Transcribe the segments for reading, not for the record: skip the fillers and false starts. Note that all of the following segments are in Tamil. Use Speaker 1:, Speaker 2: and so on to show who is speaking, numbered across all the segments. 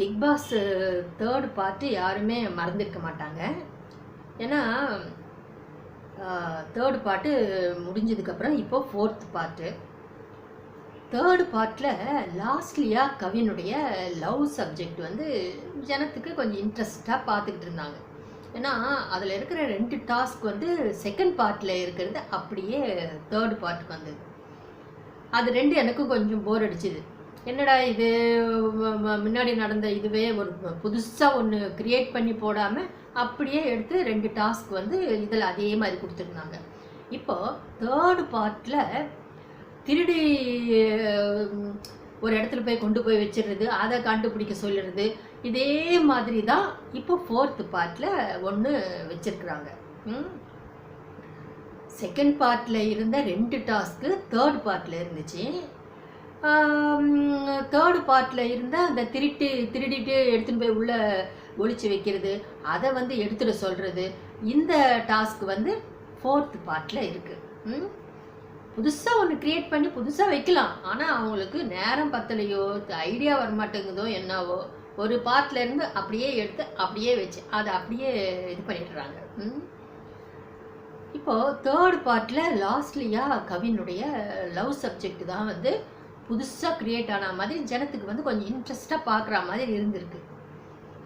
Speaker 1: பிக் பாஸ் தேர்ட் பார்ட்டு யாருமே மறந்துருக்க மாட்டாங்க. ஏன்னா தேர்டு பார்ட்டு முடிஞ்சதுக்கப்புறம் இப்போ ஃபோர்த் பார்ட்டு. தேர்டு பார்ட்டில் லாஸ்ட்லியாக கவினுடைய லவ் சப்ஜெக்ட் வந்து ஜனத்துக்கு கொஞ்சம் இன்ட்ரெஸ்டாக பார்த்துக்கிட்டு இருந்தாங்க. ஏன்னா அதில் இருக்கிற 2 டாஸ்க் வந்து செகண்ட் பார்ட்டில் இருக்கிறது அப்படியே தேர்டு பார்ட்டுக்கு வந்தது. அது 2 எனக்கும் கொஞ்சம் போர் அடிச்சுது. என்னடா இது, முன்னாடி நடந்த இதுவே ஒரு புதுசாக ஒன்று க்ரியேட் பண்ணி போடாமல் அப்படியே எடுத்து 2 டாஸ்க் வந்து இதில் அதே மாதிரி கொடுத்துருந்தாங்க. இப்போது தேர்டு பார்ட்டில் திருடி ஒரு இடத்துல போய் கொண்டு போய் வச்சிடுறது, அதை கண்டுபிடிக்க சொல்லிடுறது, இதே மாதிரி தான் இப்போ ஃபோர்த்து பார்ட்டில் ஒன்று வச்சிருக்கிறாங்க. செகண்ட் பார்ட்டில் இருந்த 2 டாஸ்க்கு தேர்ட் பார்ட்டில் இருந்துச்சு. தேர்டு பார்ட்டில் இருந்த அந்த திருடிட்டு எடுத்துகிட்டு போய் உள்ளே ஒழிச்சு வைக்கிறது, அதை வந்து எடுத்துட சொல்கிறது, இந்த டாஸ்க் வந்து ஃபோர்த்து பார்ட்டில் இருக்குது. புதுசாக ஒன்று க்ரியேட் பண்ணி புதுசாக வைக்கலாம், ஆனால் அவங்களுக்கு நேரம் பத்தலையோ ஐடியா வரமாட்டேங்குதோ என்னவோ ஒரு பார்ட்டில் இருந்து அப்படியே எடுத்து அப்படியே வச்சு அதை அப்படியே இது பண்ணிடுறாங்க. இப்போது தேர்டு பார்ட்டில் லாஸ்ட்லியாக கவினுடைய லவ் சப்ஜெக்ட் தான் வந்து புதுசாக க்ரியேட் ஆன மாதிரி ஜனத்துக்கு வந்து கொஞ்சம் இன்ட்ரெஸ்டாக பார்க்குற மாதிரி இருந்திருக்கு.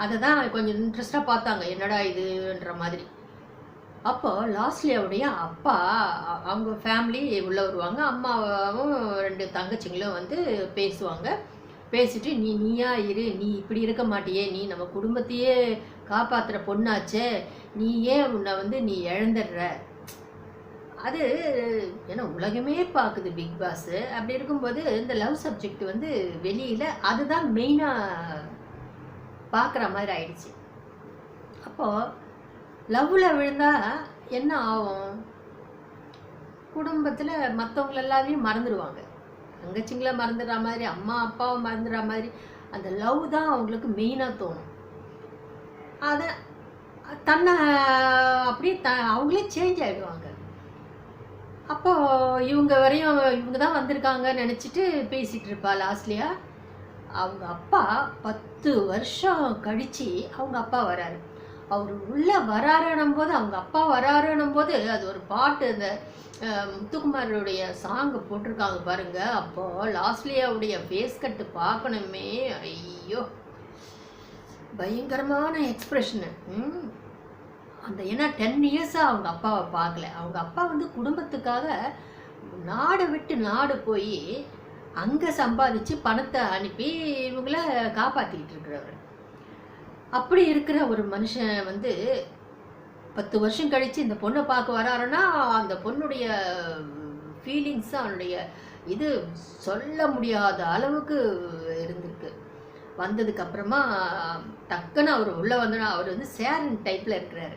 Speaker 1: அதை தான் கொஞ்சம் இன்ட்ரெஸ்டாக பார்த்தாங்க, என்னடா இதுன்ற மாதிரி. அப்போது லாஸ்ட்லியாவுடைய அப்பா அவங்க ஃபேமிலி உள்ளே வருவாங்க. அம்மாவும் 2 தங்கச்சிங்களும் வந்து பேசுவாங்க. பேசிட்டு நீயா இரு, நீ இப்படி இருக்க மாட்டியே, நீ நம்ம குடும்பத்தையே காப்பாற்றுற பொண்ணாச்சே, நீ ஏன் உன்னை வந்து நீ இழந்துடுற, அது ஏன்னா உலகமே பார்க்குது பிக் பாஸு. அப்படி இருக்கும்போது இந்த லவ் சப்ஜெக்ட் வந்து வெளியில் அதுதான் மெயினாக பார்க்குற மாதிரி ஆயிடுச்சு. அப்போது லவ்வில் விழுந்தால் என்ன ஆகும், குடும்பத்தில் மற்றவங்கள எல்லாரையும் மறந்துடுவாங்க. தங்கச்சிங்களை மறந்துடுற மாதிரி, அம்மா அப்பாவை மறந்துடுற மாதிரி, அந்த லவ் தான் அவங்களுக்கு மெயினாக தோணும். அதை தன்னை அப்படியே அவங்களே சேஞ்ச் ஆகிடுவாங்க. அப்போது இவங்க தான் வந்திருக்காங்கன்னு நினச்சிட்டு பேசிகிட்டு இருப்பா லாஸ்ட்லியா. அவங்க அப்பா 10 வருஷம் கழித்து அவங்க அப்பா வராரு. அவர் உள்ளே வராருன்னும் போது, அவங்க அப்பா வராருன்னும் போது அது ஒரு பாட்டு, அந்த முத்துக்குமாரோடைய சாங்கு போட்டிருக்காங்க பாருங்க. அப்போது லாஸ்ட்லியாவுடைய ஃபேஸ் கட்டு பார்க்கணுமே, ஐயோ பயங்கரமான எக்ஸ்ப்ரெஷனு. அந்த ஏன்னா 10 இயர்ஸாக அவங்க அப்பாவை பார்க்கல. அவங்க அப்பா வந்து குடும்பத்துக்காக நாடு விட்டு நாடு போய் அங்கே சம்பாதிச்சு பணத்தை அனுப்பி இவங்கள காப்பாற்றிக்கிட்டு இருக்கிறவர். அப்படி இருக்கிற ஒரு மனுஷன் வந்து 10 வருஷம் கழித்து இந்த பொண்ணை பார்க்க வராருன்னா அந்த பொண்ணுடைய ஃபீலிங்ஸ், அவனுடைய இது சொல்ல முடியாத அளவுக்கு இருந்திருக்கு. வந்ததுக்கப்புறமா டக்குன்னு அவர் உள்ளே வந்தோன்னா அவர் வந்து சேரன் டைப்பில் இருக்கிறாரு.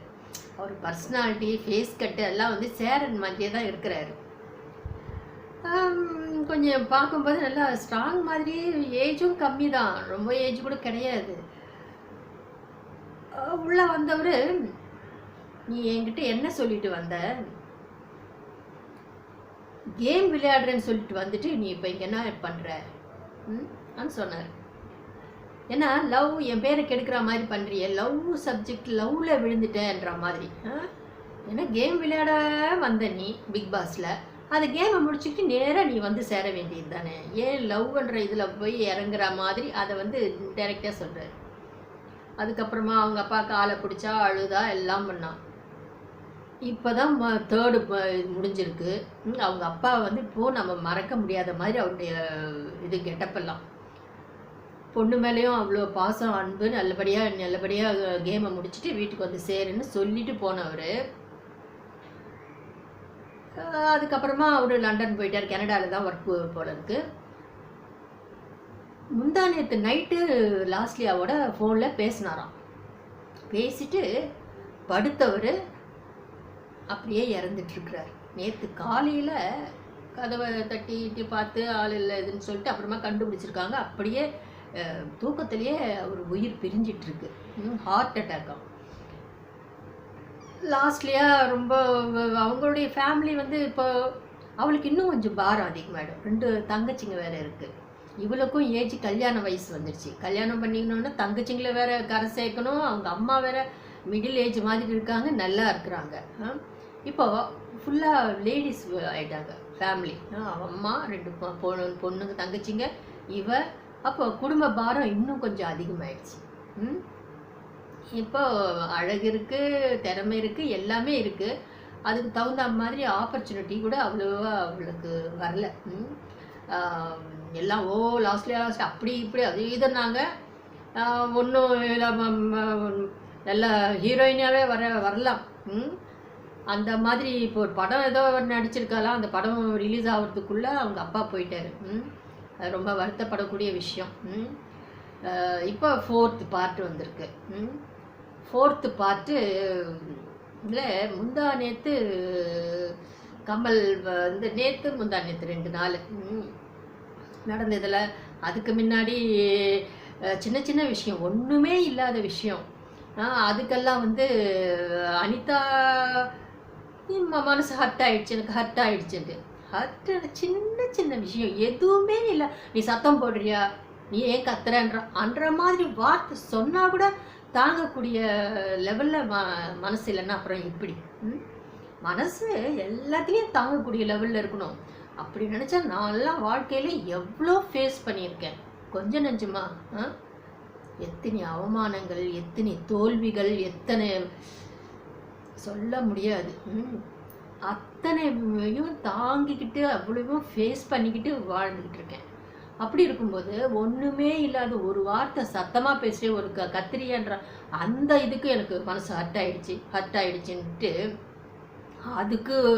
Speaker 1: அவர் பர்சனாலிட்டி, ஃபேஸ் கட்டு எல்லாம் வந்து சேரன் மாதிரியே தான் இருக்கிறாரு. கொஞ்சம் பார்க்கும்போது நல்லா ஸ்ட்ராங் மாதிரி, ஏஜும் கம்மி தான், ரொம்ப ஏஜ் கூட கிடையாது. உள்ளே வந்தவர், நீ என்கிட்ட என்ன சொல்லிட்டு வந்த, கேம் விளையாடுறேன்னு சொல்லிட்டு வந்துட்டு நீ இப்போ இங்கே என்ன பண்ணுறன்னு சொன்னார். ஏன்னா லவ் என் பேரை கெடுக்கிற மாதிரி பண்ணுறிய, லவ் சப்ஜெக்ட் லவ்வில் விழுந்துட்டேன்ற மாதிரி. ஏன்னா கேம் விளையாட வந்த நீ பிக் பாஸில், அது கேமை முடிச்சுக்கிட்டு நேராக நீ வந்து சேர வேண்டியது தானே, ஏன் லவ்ன்ற இதில் போய் இறங்குற மாதிரி அதை வந்து டைரெக்டாக சொல்கிறார். அதுக்கப்புறமா அவங்க அப்பா காலை பிடிச்சா அழுதா எல்லாம் பண்ணான். இப்போ தான் தேர்டு முடிஞ்சிருக்கு. அவங்க அப்பா வந்து இப்போது நம்ம மறக்க முடியாத மாதிரி அவருடைய இது கெட்டப்பெல்லாம், பொண்ணு மேலேயும் அவ்வளோ பாசம் அன்பு, நல்லபடியாக கேமை முடிச்சுட்டு வீட்டுக்கு வந்து சேருன்னு சொல்லிட்டு போனவர். அதுக்கப்புறமா அவர் லண்டன் போயிட்டார், கனடாவில் தான் ஒர்க் போல இருக்கு. முந்தா நேற்று நைட்டு லாஸ்ட்லியாவோட ஃபோனில் பேசினாராம். பேசிட்டு படுத்தவர் அப்படியே இறந்துட்டுருக்கிறார். நேற்று காலையில் கதவை தட்டிட்டு பார்த்து ஆள் இல்லை இதுன்னு சொல்லிட்டு அப்புறமா கண்டுபிடிச்சிருக்காங்க. அப்படியே தூக்கத்திலேயே அவர் உயிர் பிரிஞ்சிட்ருக்கு, ஹார்ட் அட்டாக்காக. லாஸ்ட்லியாக ரொம்ப அவங்களுடைய ஃபேமிலி வந்து இப்போ அவளுக்கு இன்னும் கொஞ்சம் பாரம் அதிகமாகிடும். 2 தங்கச்சிங்க வேறு இருக்குது. இவளுக்கும் ஏஜ் கல்யாண வயசு வந்துடுச்சு. கல்யாணம் பண்ணிக்கணுன்னா தங்கச்சிங்களை வேற கரை சேர்க்கணும். அவங்க அம்மா வேற மிடில் ஏஜ் மாதிரி இருக்காங்க, நல்லா இருக்கிறாங்க. இப்போ ஃபுல்லாக லேடிஸ் ஆகிட்டாங்க ஃபேமிலி. அவன் அம்மா 2 பொண்ணுங்க தங்கச்சிங்க இவ. அப்போ குடும்ப பாரம் இன்னும் கொஞ்சம் அதிகமாகிடுச்சு. இப்போ அழகு இருக்குது, திறமை இருக்குது, எல்லாமே இருக்குது. அதுக்கு தகுந்த மாதிரி ஆப்பர்ச்சுனிட்டி கூட அவ்வளோவா அவளுக்கு வரல. எல்லாம் லாஸ்ட் அப்படி இப்படி அது இதுன்னாங்க. ஒன்றும் நல்ல ஹீரோயினாகவே வரலாம். அந்த மாதிரி இப்போ ஒரு படம் ஏதோ நடிச்சிருக்காலாம். அந்த படம் ரிலீஸ் ஆகிறதுக்குள்ளே அவங்க அப்பா போயிட்டாரு. அது ரொம்ப வருத்தப்படக்கூடிய விஷயம். இப்போ 4th பார்ட் வந்திருக்கு. 4th பார்ட்டு இதில் முந்தா நேற்று கமல் வந்து முந்தா நேற்று 2 நாள் நடந்ததில். அதுக்கு முன்னாடி சின்ன சின்ன விஷயம், ஒன்றுமே இல்லாத விஷயம், அதுக்கெல்லாம் வந்து அனிதா மனசு ஹர்ட் ஆகிடுச்சு, எனக்கு ஹர்ட் ஆகிடுச்சுட்டு. சின்ன சின்ன விஷயம் எதுவுமே இல்லை. நீ சத்தம் போடுறியா, நீ ஏன் கத்துறன்ற மாதிரி வார்த்தை சொன்னால் கூட தாங்கக்கூடிய லெவலில் மனசு இல்லைன்னா அப்புறம் எப்படி? மனசு எல்லாத்துலேயும் தாங்கக்கூடிய லெவலில் இருக்கணும். அப்படி நினச்சா நான்லாம் வாழ்க்கையில் எவ்வளோ ஃபேஸ் பண்ணியிருக்கேன். கொஞ்சம் நெஞ்சமா எத்தனை அவமானங்கள், எத்தனை தோல்விகள், எத்தனை சொல்ல முடியாது. அத்தனையும் தாங்கிக்கிட்டு அவ்வளவும் ஃபேஸ் பண்ணிக்கிட்டு வாழ்ந்துக்கிட்டு இருக்கேன். அப்படி இருக்கும்போது ஒன்றுமே இல்லாத ஒரு வார்த்தை சத்தமாக பேசுகிற ஒரு கத்திரியான்ற அந்த இதுக்கு எனக்கு மனசு ஹர்ட் ஆகிடுச்சின்ட்டு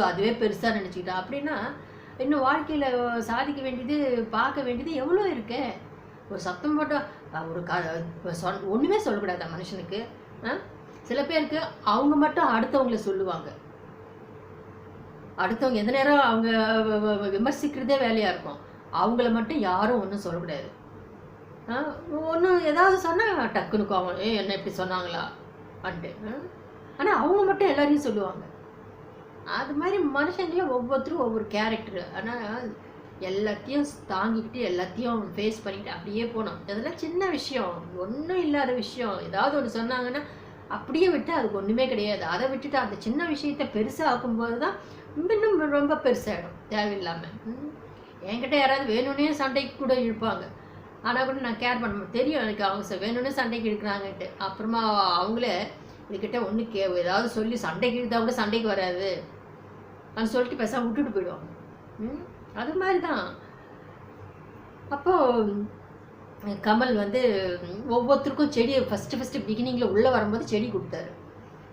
Speaker 1: அதுவே பெருசாக நினச்சிக்கிட்டேன். அப்படின்னா இன்னும் வாழ்க்கையில் சாதிக்க வேண்டியது, பார்க்க வேண்டியது எவ்வளோ இருக்கு. ஒரு சத்தம் போட்டால் ஒரு ஒன்றுமே சொல்லக்கூடாதா மனுஷனுக்கு? சில பேருக்கு அவங்க மட்டும் அடுத்தவங்களை சொல்லுவாங்க. அடுத்தவங்க எந்த நேரம் அவங்க விமர்சிக்கிறதே வேலையாக இருக்கும். அவங்கள மட்டும் யாரும் ஒன்றும் சொல்லக்கூடாது. ஒன்றும் ஏதாவது சொன்னால் டக்குன்னு கோவம், என்ன இப்படி சொன்னாங்களா அன்ட்டு. ஆனால் அவங்க மட்டும் எல்லாரையும் சொல்லுவாங்க. அது மாதிரி மனுஷங்கள ஒவ்வொருத்தரும் ஒவ்வொரு கேரக்டரு. ஆனால் எல்லாத்தையும் தாங்கிக்கிட்டு எல்லாத்தையும் ஃபேஸ் பண்ணிக்கிட்டு அப்படியே போனோம். அதெல்லாம் சின்ன விஷயம், ஒன்றும் இல்லாத விஷயம். ஏதாவது ஒன்று சொன்னாங்கன்னா அப்படியே விட்டு அதுக்கு ஒன்றுமே கிடையாது. அதை விட்டுட்டு அந்த சின்ன விஷயத்தை பெருசாக ஆக்கும்போது தான் இன்னும் ரொம்ப பெருசாகிடும் தேவையில்லாமல். என்கிட்ட யாராவது வேணும்னே சண்டைக்கு கூட இழுப்பாங்க. ஆனால் கூட நான் கேர் பண்ண தெரியும் எனக்கு அவங்க வேணும்னே சண்டைக்கு இழுக்கிறாங்கன்ட்டு. அப்புறமா அவங்களே இதுக்கிட்ட ஒன்று ஏதாவது சொல்லி சண்டைக்கு இழுத்தா கூட சண்டைக்கு வராது அப்படின்னு சொல்லிட்டு பேசாமல் விட்டுட்டு போயிடுவாங்க. அது மாதிரி தான். அப்போது கமல் வந்து ஒவ்வொருத்தருக்கும் செடியை ஃபஸ்ட்டு பிகினிங்கில் உள்ளே வரும்போது செடி கொடுத்தாரு.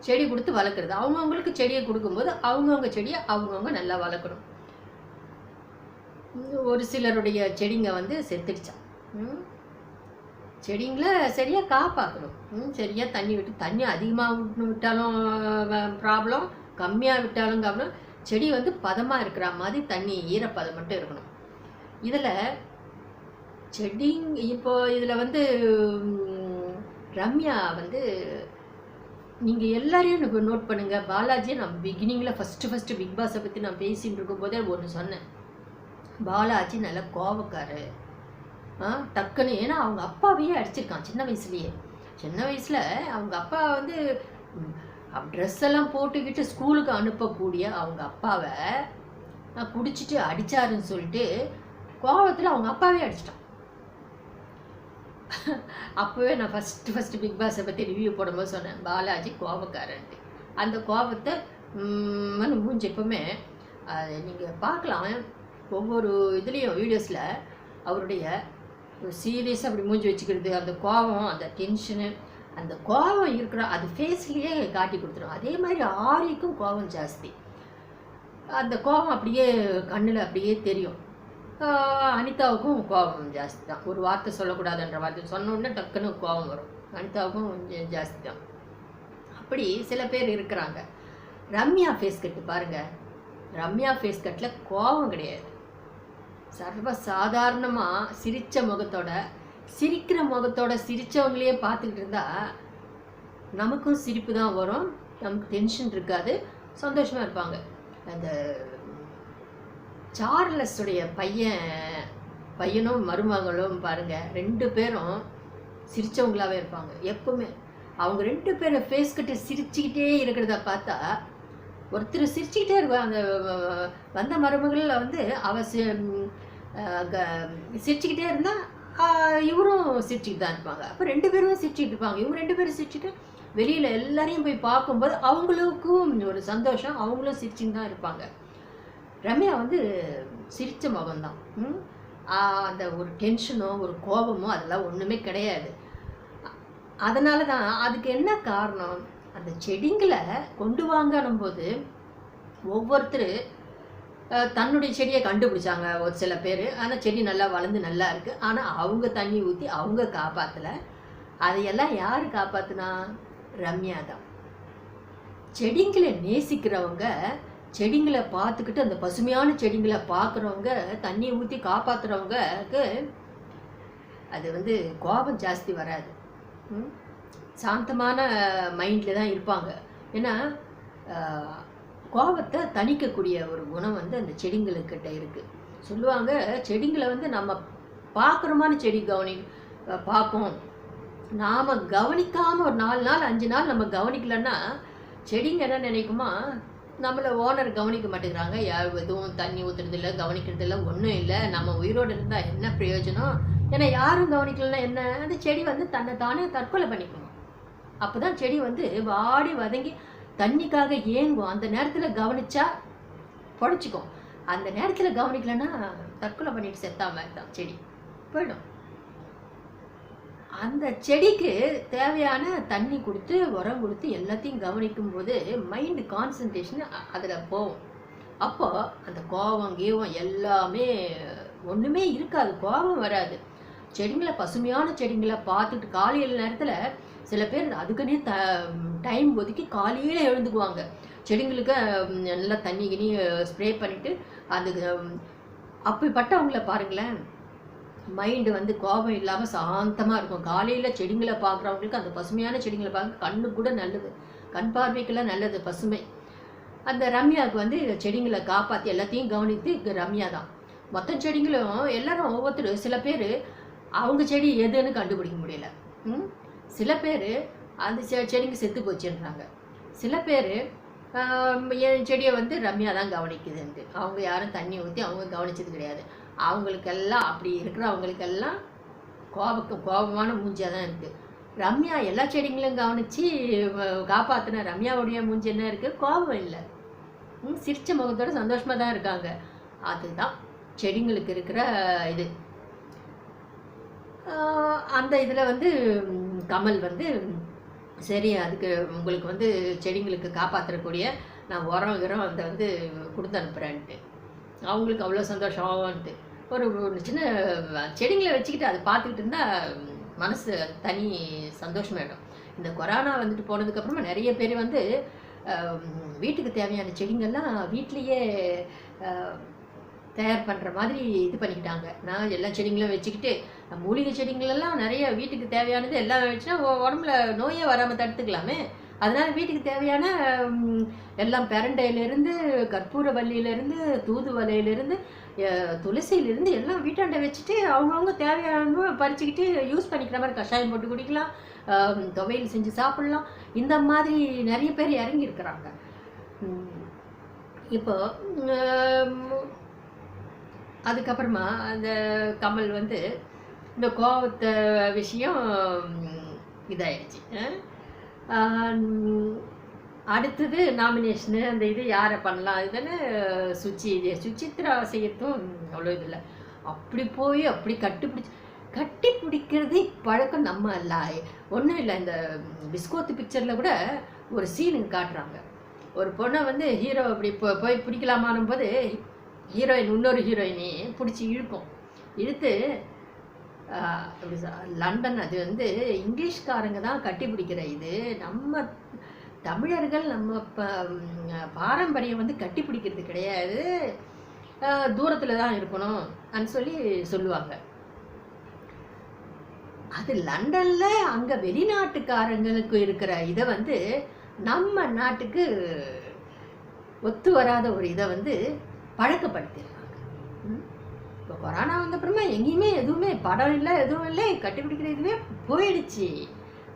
Speaker 1: செடி கொடுத்து வளர்க்குறது, அவங்கவுங்களுக்கு செடியை கொடுக்கும்போது அவங்கவுங்க செடியை அவங்கவுங்க நல்லா வளர்க்கணும். ஒரு சிலருடைய செடிங்க வந்து செத்துடுச்சான். செடிங்களை சரியாக காப்பாற்றணும். சரியாக தண்ணி அதிகமாக விட்டாலும் ப்ராப்ளம், கம்மியாக விட்டாலும் ப்ராப்ளம். செடி வந்து பதமாக இருக்கிற மாதிரி தண்ணி ஈரப்பதம் மட்டும் இருக்கணும். இதில் இப்போ இதில் வந்து ரம்யா வந்து நீங்கள் எல்லாரையும் நோட் பண்ணுங்கள். பாலாஜியை நான் பிகினிங்கில் ஃபஸ்ட்டு பிக் பாஸை பற்றி நான் பேசிகிட்டு இருக்கும்போதே ஒன்று சொன்னேன். பாலாஜி நல்ல கோபக்காரு. டக்குன்னு ஏன்னா அவங்க அப்பாவையே அடிச்சிருக்கான் சின்ன வயசுலேயே. சின்ன வயசில் அவங்க அப்பா வந்து ட்ரெஸ் எல்லாம் போட்டுக்கிட்டு ஸ்கூலுக்கு அனுப்பக்கூடிய அவங்க அப்பாவை குடிச்சிட்டு அடித்தாருன்னு சொல்லிட்டு கோபத்தில் அவங்க அப்பாவே அடிச்சிட்டான். அப்போவே நான் ஃபஸ்ட்டு பிக் பாஸை பற்றி ரிவ்யூ போடும்போது சொன்னேன் பாலாஜி கோபக்காரன்ட்டு. அந்த கோபத்தை மூஞ்சி எப்பவுமே நீங்கள் பார்க்கலாம். ஒவ்வொரு இதுலேயும் வீடியோஸில் அவருடைய சீரியஸாக அப்படி மூஞ்சி வச்சுக்கிறது, அந்த கோபம், அந்த டென்ஷனு, அந்த கோபம் இருக்கிற அது ஃபேஸ்லேயே காட்டி கொடுத்துரும். அதே மாதிரி ஆரிக்கும் கோபம் ஜாஸ்தி. அந்த கோபம் அப்படியே கண்ணில் அப்படியே தெரியும். அனிதாவுக்கும் கோபம் ஜாஸ்தி தான். ஒரு வார்த்தை சொல்லக்கூடாதுன்ற வார்த்தை சொன்னோடனே டக்குன்னு கோபம் வரும். அனிதாவுக்கும் கொஞ்சம் ஜாஸ்தி தான். அப்படி சில பேர் இருக்கிறாங்க. ரம்யா ஃபேஸ் கட்டு பாருங்கள். ரம்யா ஃபேஸ் கட்டில் கோபம் கிடையாது. சர்வ சாதாரணமாக சிரிக்கிற முகத்தோட சிரித்தவங்களையே பார்த்துக்கிட்டு இருந்தால் நமக்கும் சிரிப்பு தான் வரும். நமக்கு டென்ஷன் இருக்காது, சந்தோஷமாக இருப்பாங்க. அந்த சார்லஸுடைய பையன் பையனும் மருமகளும் பாருங்க, 2 பேரும் சிரிச்சவங்களாவே இருப்பாங்க எப்பவுமே. அவங்க 2 பேரும் ஃபேஸ் கட்டு சிரிச்சுக்கிட்டே இருக்கிறத பார்த்தா, ஒருத்தர் சிரிச்சுக்கிட்டே இருப்பாங்க. அந்த வந்த மருமகள் வந்து அவ சிரிச்சுக்கிட்டே இருந்தா இவரும் சிரிச்சுக்கிட்டு தான் இருப்பாங்க. அப்போ 2 பேரும் சிரிச்சுக்கிட்டு இருப்பாங்க. இவங்க 2 பேரும் சிரிச்சுட்டு வெளியில் எல்லாரையும் போய் பார்க்கும்போது அவங்களுக்கும் ஒரு சந்தோஷம், அவங்களும் சிரிச்சுன்னு தான் இருப்பாங்க. ரம்யா வந்து சிரித்த முகம்தான். அந்த ஒரு டென்ஷனோ ஒரு கோபமோ அதெல்லாம் ஒன்றுமே கிடையாது. அதனால தான் அதுக்கு என்ன காரணம், அந்த செடிங்களை கொண்டு வாங்கணும் போது ஒவ்வொருத்தர் தன்னுடைய செடியை கண்டுபிடிச்சாங்க. ஒரு சில பேர் ஆனால் செடி நல்லா வளர்ந்து நல்லா இருக்குது, ஆனால் அவங்க தண்ணி ஊற்றி அவங்க காப்பாற்றலை. அதையெல்லாம் யார் காப்பாற்றினா? ரம்யா தான். செடிங்களை நேசிக்கிறவங்க, செடிங்களை பார்த்துக்கிட்டு அந்த பசுமையான செடிங்களை பார்க்குறவங்க, தண்ணி ஊற்றி காப்பாற்றுறவங்களுக்கு அது வந்து கோபம் ஜாஸ்தி வராது. சாந்தமான மைண்டில் தான் இருப்பாங்க. ஏன்னா கோபத்தை தணிக்கக்கூடிய ஒரு குணம் வந்து அந்த செடிங்களுக்கிட்ட இருக்குது. சொல்லுவாங்க, செடிங்களை வந்து நம்ம பார்க்குறோமான செடி பார்ப்போம். நாம் கவனிக்காமல் ஒரு 4 நாள் 5 நாள் நம்ம கவனிக்கலன்னா செடிங்க என்ன நினைக்குமா, நம்மளை ஓனர் கவனிக்க மாட்டேங்கிறாங்க, எதுவும் தண்ணி ஊற்றுறதில்ல, கவனிக்கிறதில்ல, ஒன்றும் இல்லை, நம்ம உயிரோடு இருந்தால் என்ன பிரயோஜனம்? ஏன்னா யாரும் கவனிக்கலன்னா என்ன, அந்த செடி வந்து தன்னை தானே தற்கொலை பண்ணிக்கணும். அப்போ தான் செடி வந்து வாடி வதங்கி தண்ணிக்காக ஏங்கும். அந்த நேரத்தில் கவனிச்சா பொழைச்சிக்கும். அந்த நேரத்தில் கவனிக்கலன்னா தற்கொலை பண்ணிட்டு செத்தா மாதிரி தான் செடி போயிடும். அந்த செடிக்கு தேவையான தண்ணி கொடுத்து உரம் கொடுத்து எல்லாத்தையும் கவனிக்கும் போது மைண்டு கான்சன்ட்ரேஷன் அதில் போகும். அப்போ அந்த கோபம் கீவம் எல்லாமே ஒன்றுமே இருக்காது, கோபம் வராது. செடிங்களை பசுமையான செடிங்களை பார்த்துட்டு காலையில் நேரத்தில் சில பேர் அதுக்குன்னே டைம் ஒதுக்கி காலையில் எழுந்துக்குவாங்க. செடிங்களுக்கு நல்லா தண்ணி கிணி ஸ்ப்ரே பண்ணிவிட்டு அதுக்கு அப்படிப்பட்டவங்கள பாருங்களேன், மைண்டு வந்து கோபம் இல்லாமல் சாந்தமாக இருக்கும். காலையில் செடிங்களை பார்க்குறவங்களுக்கு அந்த பசுமையான செடிங்களை பார்க்க கண்ணு கூட நல்லது, கண் பார்வைக்கெல்லாம் நல்லது பசுமை. அந்த ரம்யாவுக்கு வந்து செடிங்களை காப்பாற்றி எல்லாத்தையும் கவனித்து ரம்யா தான். மொத்த செடிங்களும் எல்லாரும் ஒவ்வொருத்தர், சில பேர் அவங்க செடி எதுன்னு கண்டுபிடிக்க முடியல. சில பேர் அந்த செடிங்க செத்து போச்சுன்றாங்க. சில பேர் என் செடியை வந்து ரம்யா தான் கவனிக்குதுன்ட்டு, அவங்க யாரும் தண்ணி ஊற்றி அவங்க கவனிச்சது கிடையாது. அவங்களுக்கெல்லாம் அப்படி இருக்கிறவங்களுக்கெல்லாம் கோபமான மூஞ்சியாக தான் இருக்குது. ரம்யா எல்லா செடிங்களும் கவனித்து காப்பாற்றின ரம்யாவுடைய மூஞ்சி என்ன இருக்குது? கோபம் இல்லை, சிரிச்ச முகத்தோடு சந்தோஷமாக தான் இருக்காங்க. அதுதான் செடிங்களுக்கு இருக்கிற இது. அந்த இதில் வந்து கமல் வந்து சரி, அதுக்கு உங்களுக்கு வந்து செடிங்களுக்கு காப்பாற்றக்கூடிய நான் உரம் அந்த வந்து கொடுத்து அனுப்புகிறேன்ட்டு அவங்களுக்கு அவ்வளோ சந்தோஷமாகன்ட்டு ஒரு சின்ன செடிங்களை வச்சுக்கிட்டு அதை பார்த்துக்கிட்டு இருந்தால் மனசு தனி சந்தோஷமாயிடும். இந்த கொரோனா வந்துட்டு போனதுக்கப்புறமா நிறைய பேர் வந்து வீட்டுக்கு தேவையான செடிங்கள்லாம் வீட்லேயே தயார் பண்ணுற மாதிரி இது பண்ணிக்கிட்டாங்க. நான் எல்லா செடிங்களும் வச்சுக்கிட்டு மூலிகை செடிங்களெல்லாம் நிறைய வீட்டுக்கு தேவையானது எல்லாம் வச்சுன்னா உடம்புல நோயே வராமல் தடுத்துக்கலாமே. அதனால் வீட்டுக்கு தேவையான எல்லாம் பெரண்டையிலேருந்து கற்பூரவல்லியிலேருந்து தூதுவளையிலேருந்து துளசியிலேருந்து எல்லாம் வீட்டாண்டை வச்சுட்டு அவங்கவுங்க தேவையான பறிச்சுக்கிட்டு யூஸ் பண்ணிக்கிற மாதிரி கஷாயம் போட்டு குடிக்கலாம், துவையல் செஞ்சு சாப்பிட்லாம். இந்த மாதிரி நிறைய பேர் இறங்கி இருக்கிறாங்க. இப்போ அதுக்கப்புறமா அந்த கமல் வந்து இந்த கோவத்தை விஷயம் இதாகிடுச்சு. அடுத்தது நாமினேஷனு அந்த இது யாரை பண்ணலாம் இதுன்னு சுசித்ரா செய்யறதும் அவ்வளோ இது இல்லை. அப்படி போய் அப்படி கட்டி பிடிக்கிறது பழக்கம் நம்ம இல்லை. ஒன்றும் இல்லை, இந்த பிஸ்கோத்து பிக்சரில் கூட ஒரு சீனுங்க காட்டுறாங்க. ஒரு பொண்ணை வந்து ஹீரோ அப்படி போய் பிடிக்கலாமானும் போது ஹீரோயின் இன்னொரு ஹீரோயினி பிடிச்சி இழுத்து அப்படி லண்டன், அது வந்து இங்கிலீஷ்காரங்க தான் கட்டி பிடிக்கிற இது. நம்ம தமிழர்கள் நம்ம பாரம்பரியம் வந்து கட்டி பிடிக்கிறது கிடையாது, தூரத்தில் தான் இருக்கணும் அப்படின்னு சொல்லுவாங்க. அது லண்டனில் அங்கே வெளிநாட்டுக்காரங்களுக்கு இருக்கிற இதை வந்து நம்ம நாட்டுக்கு ஒத்து வராத ஒரு இதை வந்து பழக்கப்படுத்திடுறாங்க. இப்போ கொரோனா வந்த அப்புறமா எங்கேயுமே எதுவுமே படம் இல்லை, எதுவும் இல்லை, கட்டிப்பிடிக்கிற இதுவே போயிடுச்சு.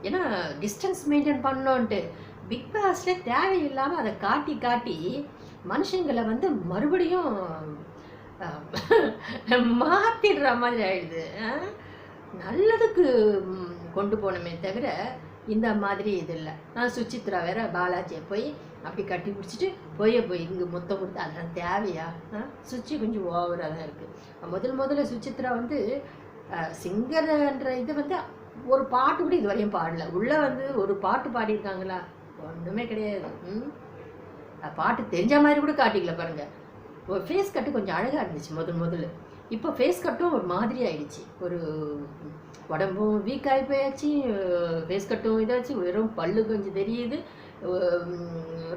Speaker 1: ஏன்னா டிஸ்டன்ஸ் மெயின்டைன் பண்ணோன்ட்டு பிக் பாஸ்ல தேவையில்லாமல் அதை காட்டி காட்டி மனுஷங்களை வந்து மறுபடியும் மாற்றிடுற மாதிரி ஆயிடுது. நல்லதுக்கு கொண்டு போனமே தவிர இந்த மாதிரி இது இல்லை. நான் சுசித்ரா வேற பாலாஜியை போய் அப்படி கட்டி பிடிச்சிட்டு போய் இங்கே மொத்தம் கொடுத்து அதெல்லாம் தேவையா? சுச்சி கொஞ்சம் ஓவராக தான் இருக்குது. முதல்ல சுசித்ரா வந்து சிங்கர்ன்ற இது வந்து ஒரு பாட்டு கூட இது வரையும் பாடல. உள்ளே வந்து ஒரு பாட்டு பாடியிருக்காங்களா? ஒன்றுமே கிடையாது. பாட்டு தெரிஞ்ச மாதிரி கூட காட்டிக்கல பாருங்க. ஒரு ஃபேஸ் கட்டு கொஞ்சம் அழகாக இருந்துச்சு முதல்ல. இப்போ ஃபேஸ் கட்டும் ஒரு மாதிரி ஆயிடுச்சு. ஒரு உடம்பும் வீக் ஆகி போயாச்சு, ஃபேஸ் கட்டும் இதாச்சு, வெறும் பல்லு கொஞ்சம் தெரியுது,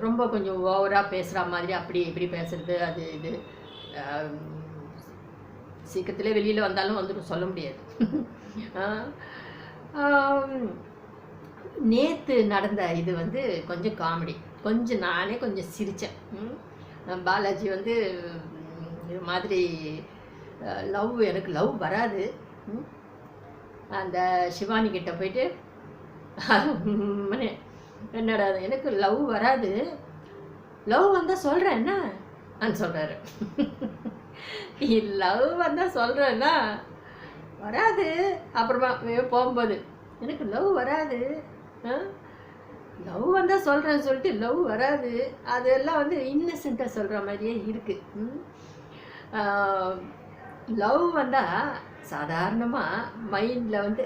Speaker 1: ரொம்ப கொஞ்சம் ஓவராக பேசுகிற மாதிரி அப்படி இப்படி பேசுறது அது இது. சீக்கிரத்திலே வெளியில் வந்தாலும் வந்துட்டு சொல்ல முடியாது. நேற்று நடந்த இது வந்து கொஞ்சம் காமெடி. கொஞ்சம் நானே கொஞ்சம் சிரித்தேன். பாலாஜி வந்து இது மாதிரி எனக்கு லவ் வராது, அந்த சிவானி கிட்ட போயிட்டு என்னடா எனக்கு லவ் வராது, லவ் வந்தால் சொல்கிறேன் என்ன சொல்கிறாரு. லவ் வந்தால் சொல்கிறேன்னா வராது. அப்புறமா போகும்போது எனக்கு லவ் வராது, லவ் வந்தால் சொல்கிறேன்னு சொல்லிட்டு லவ் வராது. அதெல்லாம் வந்து இன்னசென்ட்டாக சொல்கிற மாதிரியே இருக்குது. லவ் வந்தால் சாதாரணமாக மைண்டில் வந்து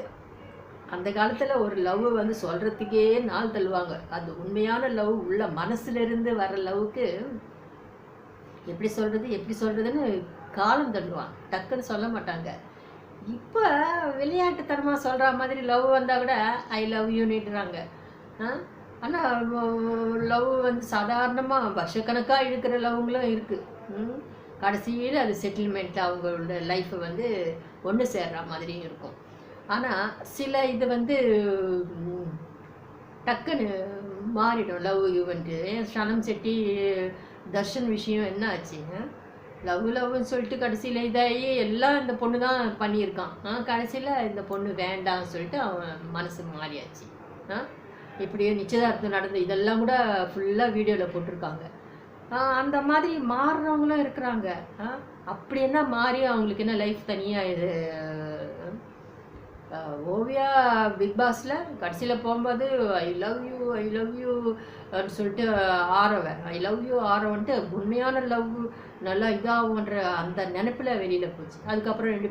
Speaker 1: அந்த காலத்தில் ஒரு லவ் வந்து சொல்கிறதுக்கே நாள் தள்ளுவாங்க. அது உண்மையான லவ் உள்ள மனசுலேருந்து வர லவ்வுக்கு எப்படி சொல்கிறதுன்னு காலம் தள்ளுவான், டக்குன்னு சொல்ல மாட்டாங்க. இப்போ விளையாட்டுத்தனமாக சொல்கிற மாதிரி லவ் வந்தால் கூட ஐ லவ் யூனிட்டுறாங்க. ஆனால் லவ் வந்து சாதாரணமாக வருஷக்கணக்காக இழுக்கிற லவ்ங்களும் இருக்குது. கடைசியில் அது செட்டில்மெண்ட், அவங்களோட லைஃப்பை வந்து ஒன்று சேர்ற மாதிரியும் இருக்கும். ஆனால் சில இது வந்து டக்குன்னு மாறிடும் லவ் ஈவெண்ட்டு. சனம் செட்டி தர்ஷன் விஷயம் என்ன ஆச்சு? லவ்னு சொல்லிட்டு கடைசியில் இதாகி எல்லாம் இந்த பொண்ணு தான் பண்ணியிருக்கான். கடைசியில் இந்த பொண்ணு வேண்டாம்னு சொல்லிட்டு அவன் மனசு மாறியாச்சு. இப்படியே நிச்சயதார்த்தம் நடந்து இதெல்லாம் கூட ஃபுல்லாக வீடியோவில் போட்டிருக்காங்க. அந்த மாதிரி மாறுறவங்களும் இருக்கிறாங்க. அப்படி என்ன மாறி அவங்களுக்கு என்ன லைஃப் தனியாக இது? ஓவியா பிக் பாஸில் கடைசியில் போகும்போது ஐ லவ் யூ அப்படின்னு சொல்லிட்டு ஐ லவ் யூ ஆரவன்ட்டு உண்மையான லவ் நல்லா இதாகுன்ற அந்த நினைப்பில் வெளியில் போச்சு. அதுக்கப்புறம் 2